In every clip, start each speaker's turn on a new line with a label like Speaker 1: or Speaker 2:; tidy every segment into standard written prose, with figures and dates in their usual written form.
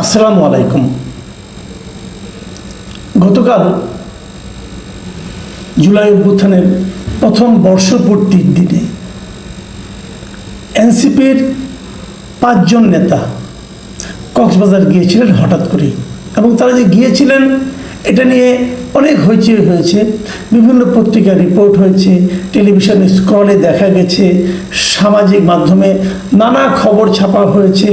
Speaker 1: আসসালামু আলাইকুম। গতকাল জুলাই অভ্যুত্থানের প্রথম বর্ষপূর্তির দিনে এনসিপির 5 জন নেতা কক্সবাজার গিয়েছিলেন হঠাৎ করে, এবং তারা যে গিয়েছিলেন এটা নিয়ে অনেক হইচই হয়েছে। বিভিন্ন পত্রিকার রিপোর্ট হয়েছে, টেলিভিশনে স্ক্রলে দেখা গেছে, সামাজিক মাধ্যমে নানা খবর ছাপা হয়েছে।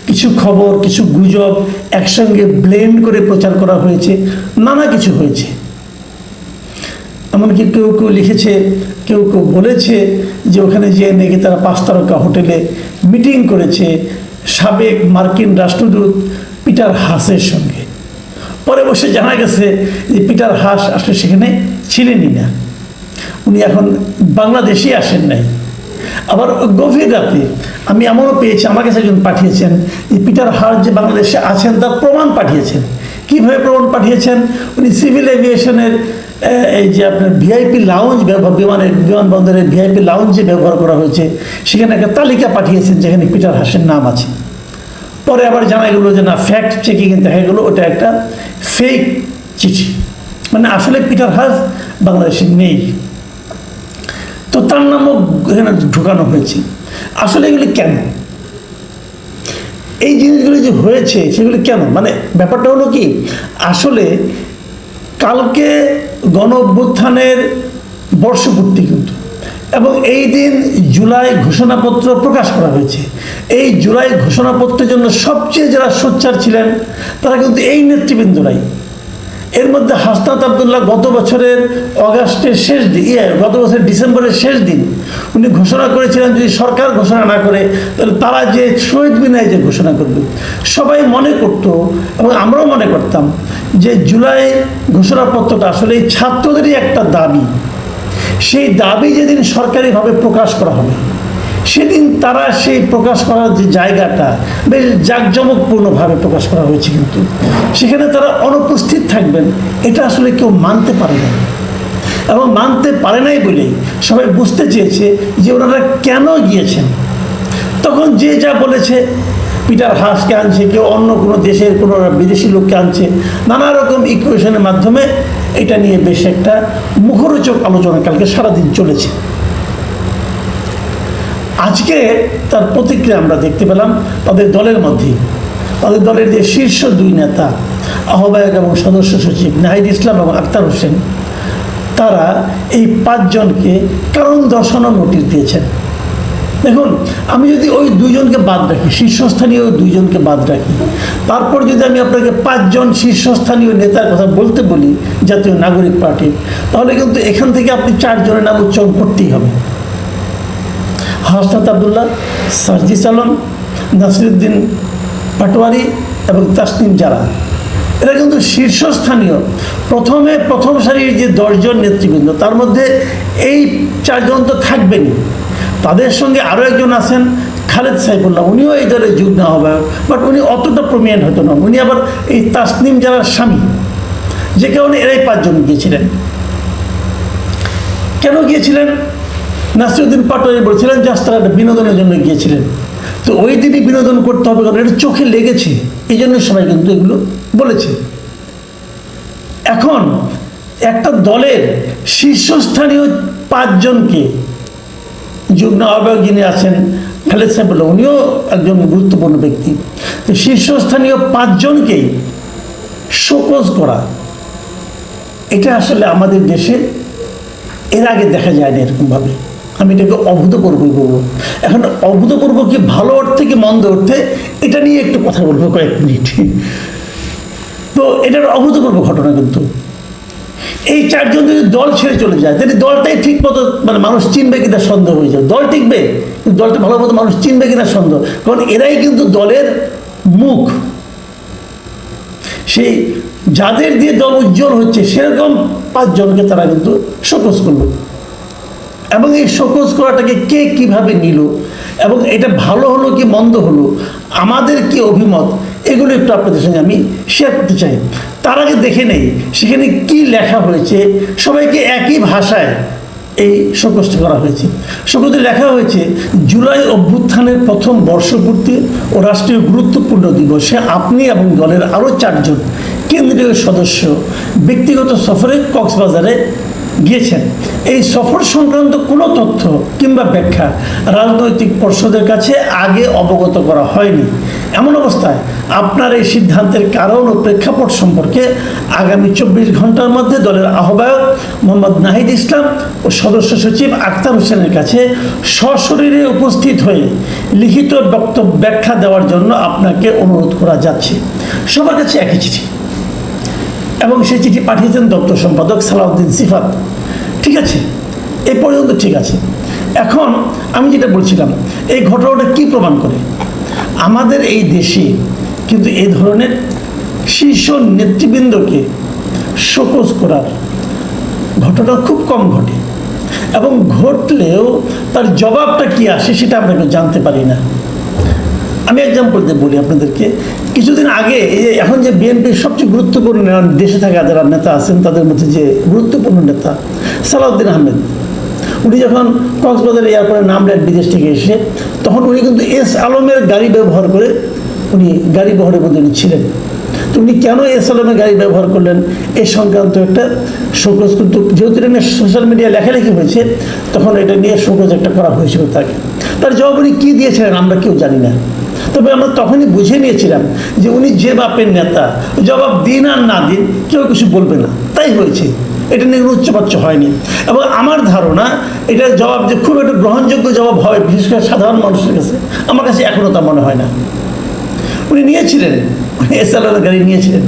Speaker 1: কিছু খবর, কিছু গুজব একসঙ্গে ব্লেন্ড করে প্রচার করা হয়েছে, নানা কিছু হয়েছে। এমনকি কেউ কেউ লিখেছে, কেউ কেউ বলেছে যে ওখানে যেয়ে নাকি তারা 5 তারকা হোটেলে মিটিং করেছে সাবেক মার্কিন রাষ্ট্রদূত পিটার হাসের সঙ্গে। পরে বসে জানা গেছে যে পিটার হাস আসলে সেখানে ছিলেনই না, উনি এখন বাংলাদেশে আসেন নাই। আবার গভীর রাতে আমি এমনও পেয়েছি, আমার কাছে একজন পাঠিয়েছেন যে পিটার হাস যে বাংলাদেশে আছেন তার প্রমাণ পাঠিয়েছেন। কীভাবে প্রমাণ পাঠিয়েছেন? উনি সিভিল এভিয়েশনের এই যে আপনার ভিআইপি লাউঞ্জ বিমানবন্দরের ভিআইপি লাউঞ্জে ব্যবহার করা হয়েছে, সেখানে একটা তালিকা পাঠিয়েছেন যেখানে পিটার হাসের নাম আছে। পরে আবার জানা গেলো যে না, ফ্যাক্ট চেকিং দেখা গেলো ওটা একটা ফেক চিঠি, মানে আসলে পিটার হাস বাংলাদেশে নেই। তো তার নামও এখানে ঢুকানো হয়েছে। আসলে এগুলি কেন, এই জিনিসগুলি যে হয়েছে সেগুলি কেন, মানে ব্যাপারটা হলো কি, আসলে কালকে গণ অভ্যুত্থানের বর্ষপূর্তি কিন্তু, এবং এই দিন জুলাই ঘোষণাপত্র প্রকাশ করা হয়েছে। এই জুলাই ঘোষণাপত্রের জন্য সবচেয়ে যারা সোচ্চার ছিলেন তারা কিন্তু এই নেতৃবৃন্দরাই। এর মধ্যে হাসনাত আবদুল্লাহ গত বছরের অগাস্টের শেষ দিন, গত বছরের ডিসেম্বরের শেষ দিন উনি ঘোষণা করেছিলেন যদি সরকার ঘোষণা না করে তাহলে তারা যে শহীদ মিনারে যে ঘোষণা করবে। সবাই মনে করত, এবং আমরাও মনে করতাম, যে জুলাই ঘোষণাপত্রটা আসলে এই ছাত্রদেরই একটা দাবি। সেই দাবি যেদিন সরকারিভাবে প্রকাশ করা হবে সেদিন তারা সেই প্রকাশ করার যে জায়গাটা বেশ জাঁকজমকপূর্ণভাবে প্রকাশ করা হয়েছে, কিন্তু সেখানে তারা অনুপস্থিত থাকবেন এটা আসলে কেউ মানতে পারে না। এবং মানতে পারে নাই বলেই সবাই বুঝতে চেয়েছে যে ওনারা কেন গিয়েছেন। তখন যে যা বলেছে, পিটার হাসকে আনছে, কেউ অন্য কোনো দেশের কোনো বিদেশি লোককে আনছে, নানা রকম ইকুয়েশনের মাধ্যমে এটা নিয়ে বেশ একটা মুখরোচক আলোচনা কালকে সারাদিন চলেছে। আজকে তার প্রতিক্রিয়া আমরা দেখতে পেলাম তাদের দলের মধ্যেই। তাদের দলের যে শীর্ষ 2 নেতা, আহ্বায়ক এবং সদস্য সচিব নাহিদ ইসলাম এবং আক্তার হোসেন, তারা এই 5 জনকে কারণ দর্শানোর নোটিশ দিয়েছেন। দেখুন, আমি যদি ওই 2 জনকে বাদ রাখি, শীর্ষস্থানীয় 2 জনকে বাদ রাখি, তারপর যদি আমি আপনাকে 5 জন শীর্ষস্থানীয় নেতার কথা বলতে বলি জাতীয় নাগরিক পার্টির, তাহলে কিন্তু এখান থেকে আপনি 4 জনের নাম উচ্চারণ করতেই হবে। হাসনাত আবদুল্লাহ, সার্জিস আলম, নাসিরুদ্দিন পাটোয়ারি এবং তাসনিম জারা, এরা কিন্তু শীর্ষস্থানীয় প্রথম সারির যে 10 জন নেতৃবৃন্দ, তার মধ্যে এই 4 জন তো থাকবেনই। তাদের সঙ্গে আরও একজন আছেন খালেদ সাইফুল্লাহ, উনিও এই দলে যুগ্ম আহ্বায়ক, বাট উনি অতটা প্রমিনেন্ট হতো না। উনি আবার এই তাসনিম জারার স্বামী, যে কারণে এরাই 5 জন গিয়েছিলেন। কেন গিয়েছিলেন? নাসিরুদ্দিন পাটোয়ারি বলছিলেন জাস্ট তারা একটা বিনোদনের জন্য গিয়েছিলেন। তো ওই দিনই বিনোদন করতে হবে, কারণ এটা চোখে লেগেছে, এই জন্য সবাই কিন্তু এগুলো বলেছে। এখন একটা দলের শীর্ষস্থানীয় 5 জনকে, যুগ্ম আহ্বায়ক যিনি আছেন খালেদ সাইফুল্লাহ, উনিও একজন গুরুত্বপূর্ণ ব্যক্তি, তো শীর্ষস্থানীয় 5 জনকেই শোকজ করা, এটা আসলে আমাদের দেশে এর আগে দেখা যায় না এরকমভাবে। আমি এটাকে অভূতপূর্বই বলবো। এখন অভূতপূর্ব কি ভালো অর্থে কি মন্দ অর্থে, এটা নিয়ে একটু কথা বলবো কয়েক মিনিট। তো এটার অভূতপূর্ব ঘটনা, কিন্তু এই 4 জন যদি দল ছেড়ে চলে যায় তাহলে দলটাই ঠিক মতো, মানে মানুষ চিনবে কিনা সন্দেহ হয়ে যায়। দল টিকবে, কিন্তু দলটা ভালো মতো মানুষ চিনবে কিনা সন্দেহ, কারণ এরাই কিন্তু দলের মুখ। সেই যাদের দিয়ে দল উজ্জ্বল হচ্ছে সেরকম 5 জনকে তারা কিন্তু শোকজ করলো। এবং এই শোকজ করাটাকে কে কিভাবে নিল, এবং এটা ভালো হলো কি মন্দ হলো, আমাদের কি অভিমত, এগুলো একটু আপনাদের সঙ্গে আমি শেয়ার করতে চাই। তার আগে দেখে নেই সেখানে কি লেখা হয়েছে। সবাইকে একই ভাষায় এই শোকসটা করা হয়েছে। শোকসে লেখা হয়েছে, জুলাই অভ্যুত্থানের প্রথম বর্ষপূর্তি ও রাষ্ট্রীয় গুরুত্বপূর্ণ দিবসে আপনি এবং দলের আরও 4 জন কেন্দ্রীয় সদস্য ব্যক্তিগত সফরে কক্সবাজারে গিয়েছেন। এই সফর সংক্রান্ত কোনো তথ্য কিংবা ব্যাখ্যা রাজনৈতিক পর্ষদের কাছে আগে অবগত করা হয়নি। এমন অবস্থায় আপনার এই সিদ্ধান্তের কারণ ও প্রেক্ষাপট সম্পর্কে আগামী 24 ঘন্টার মধ্যে দলের আহ্বায়ক মোহাম্মদ নাহিদ ইসলাম ও সদস্য সচিব আক্তার হোসেনের কাছে সশরীরে উপস্থিত হয়ে লিখিত বক্তব্য ব্যাখ্যা দেওয়ার জন্য আপনাকে অনুরোধ করা যাচ্ছে। সবার কাছে একই চিঠি, এবং সেই চিঠি পাঠিয়েছেন দপ্তর সম্পাদক সালাউদ্দিন সিফাত। ঠিক আছে, এই পর্যন্ত ঠিক আছে। এখন আমি যেটা বলছিলাম, এই ঘটনাটা কি প্রমাণ করে? আমাদের এই দেশে কিন্তু এই ধরনের শীর্ষ নেতৃবৃন্দকে শোকজ করার ঘটনা খুব কম ঘটে, এবং ঘটলেও তার জবাবটা কি আসে সেটা আমরা কেউ জানতে পারি না। আমি এক্সাম্পল দিয়ে বলি আপনাদেরকে। কিছুদিন আগে এই যে এখন যে বিএনপির সবচেয়ে গুরুত্বপূর্ণ দেশে থাকা যারা নেতা আছেন, তাদের মধ্যে যে গুরুত্বপূর্ণ নেতা সালাউদ্দিন আহমেদ, উনি যখন কক্সবাজার এয়ারপোর্টে নামলেন বিদেশ থেকে এসে, তখন উনি কিন্তু এস আলমের গাড়ি ব্যবহার করে উনি গাড়ি বহরের মধ্যে ছিলেন। তো উনি কেন এস আলমের গাড়ি ব্যবহার করলেন এই সংক্রান্ত একটা শোকজ, কিন্তু যেহেতু এটা নিয়ে সোশ্যাল মিডিয়ায় লেখালেখি হয়েছে, তখন এটা নিয়ে শোকজ একটা করা হয়েছিল তাকে। তার জবাব উনি কী দিয়েছিলেন আমরা কেউ জানি না। তবে আমরা তখনই বুঝে নিয়েছিলাম যে উনি যে বাপের নেতা, জবাব দিন আর না দিন কেউ কিছু বলবে না, তাই হয়েছে। এটা নিয়ে উচ্চবাচ্য হয়নি, এবং আমার ধারণা এটার জবাব যে খুব একটা গ্রহণযোগ্য জবাব হবে বিশেষ করে সাধারণ মানুষের কাছে, আমার কাছে এখনও তা মনে হয় না। উনি নিয়েছিলেন, উনি এসএলএর গাড়ি নিয়েছিলেন।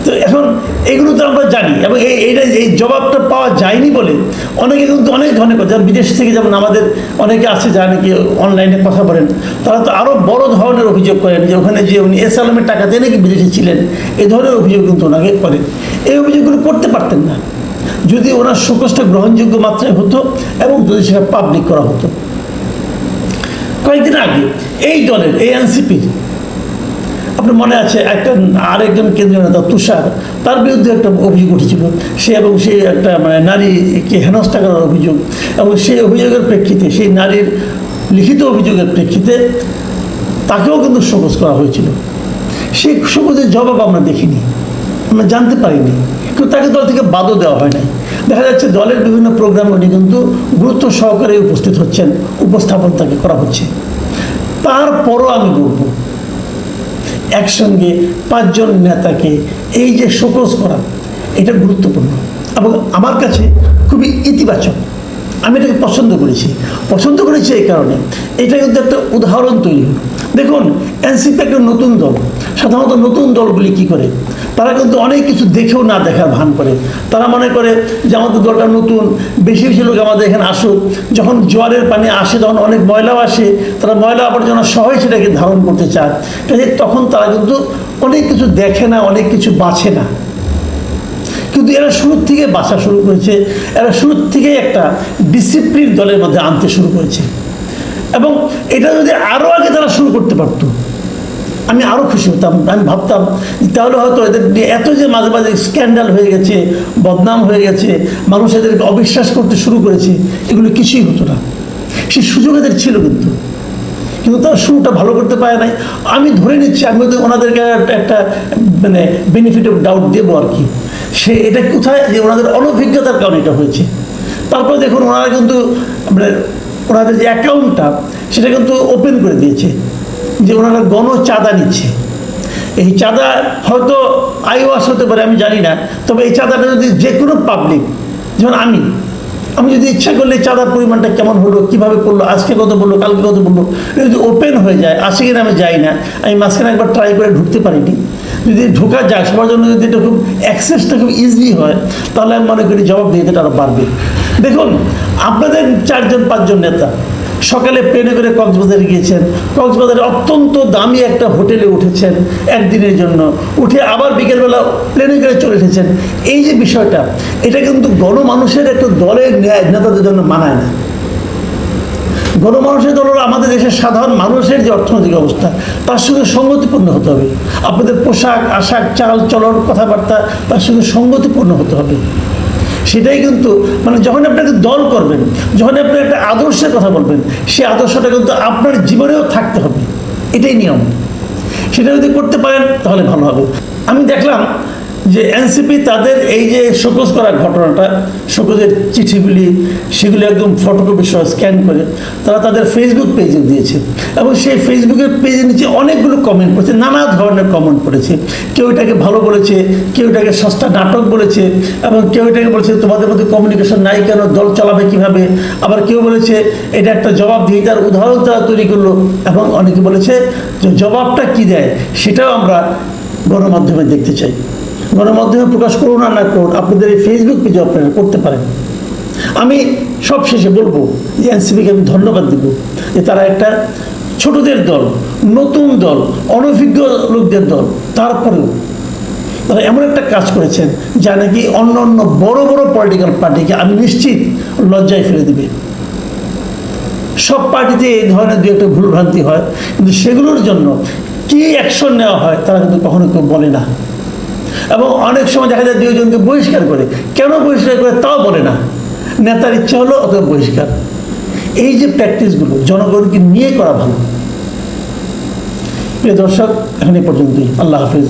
Speaker 1: তো এখন এগুলো তো আমরা জানি, এবং এই জবাবটা পাওয়া যায়নি বলে অনেকে কিন্তু অনেক ধরনের কথা, বিদেশ থেকে যেমন আমাদের অনেকে আছে যারা নাকি অনলাইনে কথা বলেন, তারা তো আরও বড় ধরনের অভিযোগ করেন যে ওখানে যে উনি এস আলমের টাকাতে নাকি বিদেশে ছিলেন, এই ধরনের অভিযোগ কিন্তু ওনাকে করেন। এই অভিযোগগুলো করতে পারতেন না যদি ওনার শোকজটা গ্রহণযোগ্য মাত্রায় হতো এবং যদি সেটা পাবলিক করা হতো। কয়েকদিন আগে এই দলের, এই এনসিপির, আপনার মনে আছে আরেকজন কেন্দ্রীয় নেতা তুষার, তার বিরুদ্ধে একটা অভিযোগ উঠেছিল, সে একটা নারীকে হেনস্থা করার অভিযোগ, এবং সেই অভিযোগের প্রেক্ষিতে, সেই নারীর লিখিত অভিযোগের প্রেক্ষিতে তাকেও কিন্তু শোকজ করা হয়েছিল। সেই শোকজের জবাব আমরা দেখিনি, আমরা জানতে পারিনি, কিন্তু তাকে দল থেকে বাদও দেওয়া হয় নাই। দেখা যাচ্ছে দলের বিভিন্ন প্রোগ্রামে উনি কিন্তু গুরুত্ব সহকারে উপস্থিত হচ্ছেন, উপস্থাপন তাকে করা হচ্ছে। তারপরও আমি বলবো, একসঙ্গে 5 জন নেতাকে এই যে শোকজ করা, এটা গুরুত্বপূর্ণ এবং আমার কাছে খুবই ইতিবাচক। আমি এটাকে পছন্দ করেছি এই কারণে, এটা কিন্তু একটা উদাহরণ তৈরি হল। দেখুন, এনসিপি একটা নতুন দল। সাধারণত নতুন দলগুলি কি করে, তারা কিন্তু অনেক কিছু দেখেও না দেখার ভান করে। তারা মনে করে যে আমাদের দলটা নতুন, বেশি বেশি লোক আমাদের এখানে আসুক, যখন জোয়ারের পানি আসে তখন অনেক ময়লাও আসে, তারা ময়লা আবর্জনা সবাই সেটাকে ধারণ করতে চায়। কাজে তখন তারা কিন্তু অনেক কিছু দেখে না, অনেক কিছু বাছে না। কিন্তু এরা শুরুর থেকে বাছা শুরু করেছে, এরা শুরুর থেকেই একটা ডিসিপ্লিন দলের মধ্যে আনতে শুরু করেছে, এবং এটা যদি আরও আগে তারা শুরু করতে পারতো আমি আরও খুশি হতাম। আমি ভাবতাম তাহলে হয়তো এদের এত যে মাঝে মাঝে স্ক্যান্ডাল হয়ে গেছে, বদনাম হয়ে গেছে, মানুষ এদেরকে অবিশ্বাস করতে শুরু করেছে, এগুলো কিছুই হতো না। সেই সুযোগ এদের ছিল, কিন্তু তারা শুরুটা ভালো করতে পারে নাই। আমি ধরে নিচ্ছি, আমি ওনাদেরকে একটা বেনিফিট অফ ডাউট দেবো আর কি। এটা কোথায়, যে ওনাদের অনভিজ্ঞতার কারণে এটা হয়েছে। তারপরে দেখুন, ওনারা কিন্তু ওনাদের যে অ্যাকাউন্টটা সেটা কিন্তু ওপেন করে দিয়েছে, যে ওনারা চাঁদা নিচ্ছে। এই চাঁদা হয়তো আইওয়াস হতে পারে, আমি জানি না, তবে এই চাঁদাটা যদি যে কোনো পাবলিক, যেমন আমি যদি ইচ্ছা করলে চাঁদার পরিমাণটা কেমন হলো, কীভাবে করলো, আজকে কত বললো, কালকে কত বললো, যদি ওপেন হয়ে যায়, আসে কিনা আমি যাই না, আমি মাঝখানে একবার ট্রাই করে ঢুকতে পারিনি। যদি ঢোকা যায় সবার জন্য, যদি এটা খুব অ্যাক্সেসটা খুব ইজিলি হয়, তাহলে আমি মনে করি জবাবদিহিতাটা আরও বাড়বে। দেখুন, আপনাদের 4 জন 5 জন নেতা সকালে প্লেনে করে কক্সবাজারে গিয়েছেন, কক্সবাজারে অত্যন্ত দামি একটা হোটেলে উঠেছেন একদিনের জন্য, উঠে আবার বিকেলবেলা প্লেনে করে চলে এসেছেন। এই যে বিষয়টা, এটা কিন্তু গণমানুষের একটা দলের নেতাদের জন্য মানায় না। গণমানুষের দল হলো আমাদের দেশের সাধারণ মানুষের যে অর্থনৈতিক অবস্থা, তার সঙ্গে সঙ্গতিপূর্ণ হতে হবে। আপনাদের পোশাক আশাক, চাল চলন, কথাবার্তা তার সঙ্গে সঙ্গতিপূর্ণ হতে হবে। সেটাই কিন্তু মানে যখন আপনি একটা দল করবেন, যখন আপনি একটা আদর্শের কথা বলবেন, সেই আদর্শটা কিন্তু আপনার জীবনেও থাকতে হবে, এটাই নিয়ম। সেটা যদি করতে পারেন তাহলে ভালো হবে। আমি দেখলাম যে এনসিপি তাদের এই যে শোকজ করার ঘটনাটা, শোকজের চিঠিগুলি সেগুলি একদম ফটোকপি সহ স্ক্যান করে তারা তাদের ফেসবুক পেজে দিয়েছে, এবং সেই ফেসবুকের পেজের নিচে অনেকগুলো কমেন্ট করেছে, নানা ধরনের কমেন্ট করেছে। কেউ এটাকে ভালো বলেছে, কেউ এটাকে সস্তা নাটক বলেছে, এবং কেউ এটাকে বলেছে তোমাদের মধ্যে কমিউনিকেশন নাই কেন, দল চালাবে কিভাবে। আবার কেউ বলেছে এটা একটা জবাবদিহিতার উদাহরণ তারা তৈরি করলো, এবং অনেকে বলেছে যে জবাবটা কি দেয় সেটাও আমরা গণমাধ্যমে দেখতে চাই। গণমাধ্যমে প্রকাশ করুন আর না করুন, আপনাদের এই ফেসবুক পেজে আপনারা করতে পারেন। আমি সব শেষে বলবো যে এনসিপিকে আমি ধন্যবাদ দেব যে তারা একটা ছোটদের দল, নতুন দল, অনভিজ্ঞ লোকদের দল, তারপরেও তারা এমন একটা কাজ করেছেন যা নাকি অন্য অন্য বড় বড় পলিটিক্যাল পার্টিকে আমি নিশ্চিত লজ্জায় ফেলে দিবে। সব পার্টিতে এই ধরনের দু একটা ভুলভ্রান্তি হয়, কিন্তু সেগুলোর জন্য কি অ্যাকশন নেওয়া হয় তারা কিন্তু কখনো কেউ বলে না। এবং অনেক সময় দেখা যায় দুইজনকে বহিষ্কার করে, কেন বহিষ্কার করে তাও বলে না, নেতার ইচ্ছা হলো ওকে বহিষ্কার। এই যে প্র্যাকটিসগুলো জনগণকে নিয়ে করা ভালো। প্রিয় দর্শক, এখন এই পর্যন্তই। আল্লাহ হাফিজ।